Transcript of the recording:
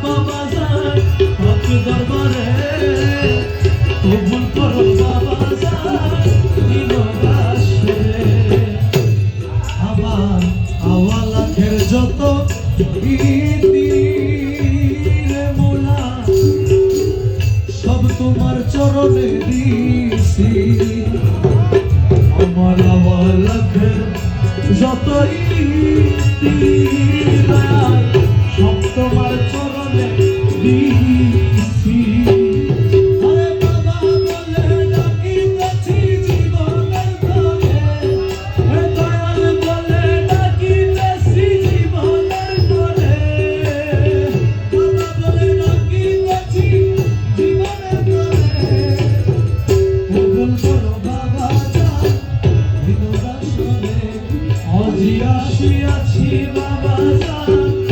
বাবা যান ভক্ত দরবারে কবুল করো বাবা আবার আওয়া লাখের যত মোলা সব তোমার চরণে দিছি আমার আওয়া লাখের যতই সব তোমার চরণে দিছি। আরে বাবা বলে ডাকিতেছি জীবনের তরে, দয়াল বলে ডাকিতেছি জীবনের তরে, বাবা বলে ডাকিতেছি জীবনের তরে, কবুল করো বাবা যান বিনোদাসনে, আজি আসিয়াছি বাবা যান